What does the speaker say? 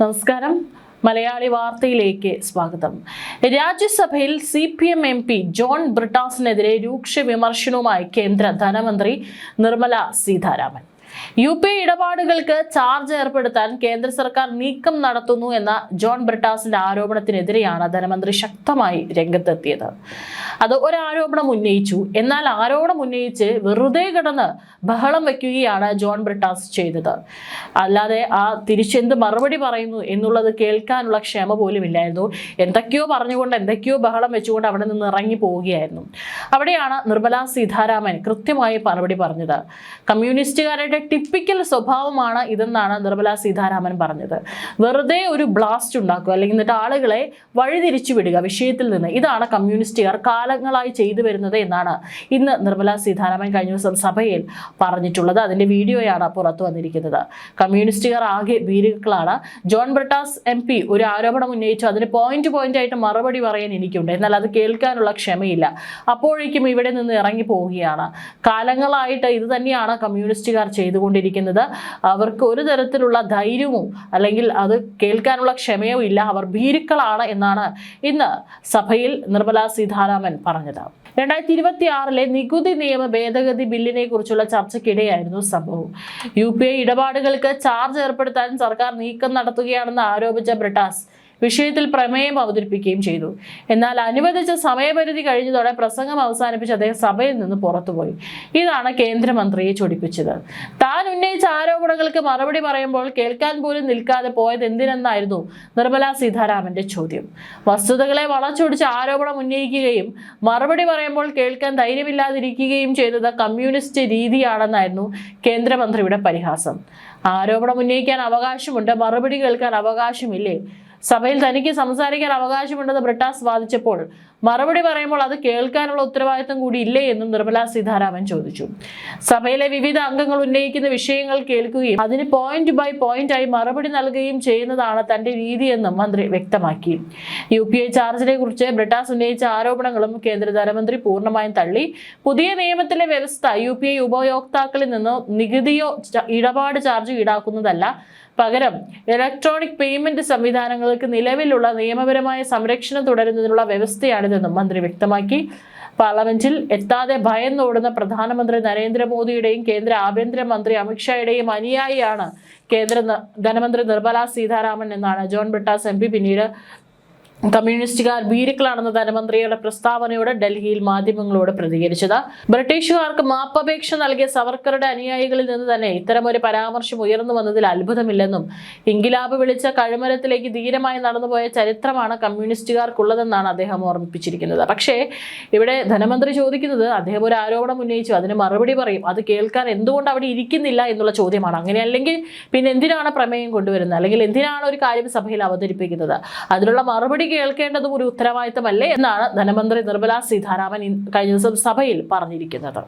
നമസ്കാരം. മലയാളി വാർത്തയിലേക്ക് സ്വാഗതം. രാജ്യസഭയിൽ CPM MP ജോൺ ബ്രിട്ടാസിനെതിരെ രൂക്ഷ വിമർശനവുമായി കേന്ദ്ര ധനമന്ത്രി നിർമ്മല സീതാരാമൻ. UPI ഇടപാടുകൾക്ക് ചാർജ് ഏർപ്പെടുത്താൻ കേന്ദ്ര സർക്കാർ നീക്കം നടത്തുന്നു എന്ന ജോൺ ബ്രിട്ടാസിന്റെ ആരോപണത്തിനെതിരെയാണ് ധനമന്ത്രി ശക്തമായി രംഗത്തെത്തിയത്. അത് ഒരു ആരോപണം ഉന്നയിച്ചു. എന്നാൽ ആരോപണം ഉന്നയിച്ച് വെറുതെ കിടന്ന് ബഹളം വെക്കുകയാണ് ജോൺ ബ്രിട്ടാസ് ചെയ്തത്. അല്ലാതെ തിരിച്ചെന്ത് മറുപടി പറയുന്നു എന്നുള്ളത് കേൾക്കാനുള്ള ക്ഷമ പോലും ഇല്ലായിരുന്നു. എന്തൊക്കെയോ പറഞ്ഞുകൊണ്ട് എന്തൊക്കെയോ ബഹളം വെച്ചുകൊണ്ട് അവിടെ നിന്ന് ഇറങ്ങി പോവുകയായിരുന്നു. അവിടെയാണ് നിർമ്മല സീതാരാമൻ കൃത്യമായി മറുപടി പറഞ്ഞത്. കമ്മ്യൂണിസ്റ്റുകാരുടെ ടിപ്പിക്കൽ സ്വഭാവമാണ് ഇതെന്നാണ് നിർമ്മല സീതാരാമൻ പറഞ്ഞത്. വെറുതെ ഒരു ബ്ലാസ്റ്റ് ഉണ്ടാക്കുക, അല്ലെങ്കിൽ എന്നിട്ട് ആളുകളെ വഴിതിരിച്ചു വിടുക വിഷയത്തിൽ നിന്ന്. ഇതാണ് കമ്മ്യൂണിസ്റ്റുകാർ കാലങ്ങളായി ചെയ്തു വരുന്നത് എന്നാണ് ഇന്ന് നിർമ്മല സീതാരാമൻ കഴിഞ്ഞ ദിവസം സഭയിൽ പറഞ്ഞിട്ടുള്ളത്. അതിന്റെ വീഡിയോയാണ് പുറത്തു വന്നിരിക്കുന്നത്. കമ്മ്യൂണിസ്റ്റുകാർ ആകെ ഭീരുക്കളാണ്. ജോൺ ബ്രിട്ടാസ് MP ഒരു ആരോപണം ഉന്നയിച്ചു. അതിന് പോയിന്റ് ആയിട്ട് മറുപടി പറയാൻ എനിക്കുണ്ട്. എന്നാൽ അത് കേൾക്കാനുള്ള ക്ഷമയില്ല. അപ്പോഴേക്കും ഇവിടെ നിന്ന് ഇറങ്ങി പോവുകയാണ്. കാലങ്ങളായിട്ട് ഇത് തന്നെയാണ് കമ്മ്യൂണിസ്റ്റുകാർ ചെയ്തുകൊണ്ടിരിക്കുന്നത്. അവർക്ക് ഒരു തരത്തിലുള്ള ധൈര്യവും അല്ലെങ്കിൽ അത് കേൾക്കാനുള്ള ക്ഷമയോ ഇല്ല. അവർ ഭീരുക്കളാണ് എന്നാണ് ഇന്ന് സഭയിൽ നിർമ്മല സീതാരാമൻ പറഞ്ഞത്. 2026 നികുതി നിയമ ഭേദഗതി ബില്ലിനെ കുറിച്ചുള്ള ചർച്ചയ്ക്കിടെയായിരുന്നു സംഭവം. UPI ഇടപാടുകൾക്ക് ചാർജ് ഏർപ്പെടുത്താൻ സർക്കാർ നീക്കം നടത്തുകയാണെന്ന് ആരോപിച്ച ബ്രിട്ടാസ് വിഷയത്തിൽ പ്രമേയം അവതരിപ്പിക്കുകയും ചെയ്തു. എന്നാൽ അനുവദിച്ച സമയപരിധി കഴിഞ്ഞതോടെ പ്രസംഗം അവസാനിപ്പിച്ച് അദ്ദേഹം സഭയിൽ നിന്ന് പുറത്തുപോയി. ഇതാണ് കേന്ദ്രമന്ത്രിയെ ചൊടിപ്പിച്ചത്. താൻ ഉന്നയിച്ച ആരോപണങ്ങൾക്ക് മറുപടി പറയുമ്പോൾ കേൾക്കാൻ പോലും നിൽക്കാതെ പോയത് എന്തിനെന്നായിരുന്നു നിർമ്മല സീതാരാമന്റെ ചോദ്യം. വസ്തുതകളെ വളച്ചൊടിച്ച് ആരോപണം ഉന്നയിക്കുകയും മറുപടി പറയുമ്പോൾ കേൾക്കാൻ ധൈര്യമില്ലാതിരിക്കുകയും ചെയ്തത് കമ്മ്യൂണിസ്റ്റ് രീതിയാണെന്നായിരുന്നു കേന്ദ്രമന്ത്രിയുടെ പരിഹാസം. ആരോപണം ഉന്നയിക്കാൻ അവകാശമുണ്ട്, മറുപടി കേൾക്കാൻ അവകാശമില്ലേ? സഭയിൽ തനിക്ക് സംസാരിക്കാൻ അവകാശമുണ്ടെന്ന് ബ്രിട്ടാസ് വാദിച്ചപ്പോൾ മറുപടി പറയുമ്പോൾ അത് കേൾക്കാനുള്ള ഉത്തരവാദിത്തം കൂടി ഇല്ലേ എന്നും നിർമ്മല സീതാരാമൻ ചോദിച്ചു. സഭയിലെ വിവിധ അംഗങ്ങൾ ഉന്നയിക്കുന്ന വിഷയങ്ങൾ കേൾക്കുകയും അതിന് പോയിന്റ് ബൈ പോയിന്റ് ആയി മറുപടി നൽകുകയും ചെയ്യുന്നതാണ് തന്റെ രീതിയെന്നും മന്ത്രി വ്യക്തമാക്കി. UPI ചാർജിനെ കുറിച്ച് ബ്രിട്ടാസ് ഉന്നയിച്ച ആരോപണങ്ങളും കേന്ദ്ര ധനമന്ത്രി പൂർണ്ണമായും തള്ളി. പുതിയ നിയമത്തിലെ വ്യവസ്ഥ UPI ഉപയോക്താക്കളിൽ നിന്ന് നികുതിയോ ഇടപാട് ചാർജ് ഈടാക്കുന്നതല്ല. പകരം ഇലക്ട്രോണിക് പേയ്മെന്റ് സംവിധാനങ്ങൾക്ക് നിലവിലുള്ള നിയമപരമായ സംരക്ഷണം തുടരുന്നതിനുള്ള വ്യവസ്ഥയാണിതെന്നും മന്ത്രി വ്യക്തമാക്കി. പാർലമെന്റിൽ എത്താതെ ഭയന്നോടുന്ന പ്രധാനമന്ത്രി നരേന്ദ്രമോദിയുടെയും കേന്ദ്ര ആഭ്യന്തരമന്ത്രി അമിത്ഷായുടെയും അനുയായിയാണ് കേന്ദ്ര ധനമന്ത്രി നിർമ്മല സീതാരാമൻ എന്നാണ് ജോൺ ബ്രിട്ടാസ് MP പിന്നീട് കമ്മ്യൂണിസ്റ്റുകാർ ഭീരുക്കളാണെന്ന ധനമന്ത്രിയുടെ പ്രസ്താവനയോട് ഡൽഹിയിൽ മാധ്യമങ്ങളോട് പ്രതികരിച്ചത്. ബ്രിട്ടീഷുകാർക്ക് മാപ്പപേക്ഷ നൽകിയ സവർക്കറുടെ അനുയായികളിൽ നിന്ന് തന്നെ ഇത്തരമൊരു പരാമർശം ഉയർന്നു വന്നതിൽ അത്ഭുതമില്ലെന്നും ഇൻകിലാബ് വിളിച്ച കഴുമരത്തിലേക്ക് ധീരമായി നടന്നുപോയ ചരിത്രമാണ് കമ്മ്യൂണിസ്റ്റുകാർക്കുള്ളതെന്നാണ് അദ്ദേഹം ഓർമ്മിപ്പിച്ചിരിക്കുന്നത്. പക്ഷേ ഇവിടെ ധനമന്ത്രി ചോദിക്കുന്നത്, അദ്ദേഹം ഒരു ആരോപണം ഉന്നയിച്ചു, അതിന് മറുപടി പറയും, അത് കേൾക്കാൻ എന്തുകൊണ്ട് അവിടെ ഇരിക്കുന്നില്ല എന്നുള്ള ചോദ്യമാണ്. അങ്ങനെയല്ലെങ്കിൽ പിന്നെ എന്തിനാണ് പ്രമേയം കൊണ്ടുവരുന്നത്, അല്ലെങ്കിൽ എന്തിനാണ് ഒരു കാര്യം സഭയിൽ അവതരിപ്പിക്കുന്നത്? അതിനുള്ള മറുപടി കേൾക്കേണ്ടതും ഒരു ഉത്തരവാദിത്തമല്ലേ എന്നാണ് ധനമന്ത്രി നിർമ്മല സീതാരാമൻ കഴിഞ്ഞ ദിവസം സഭയിൽ പറഞ്ഞിരിക്കുന്നത്.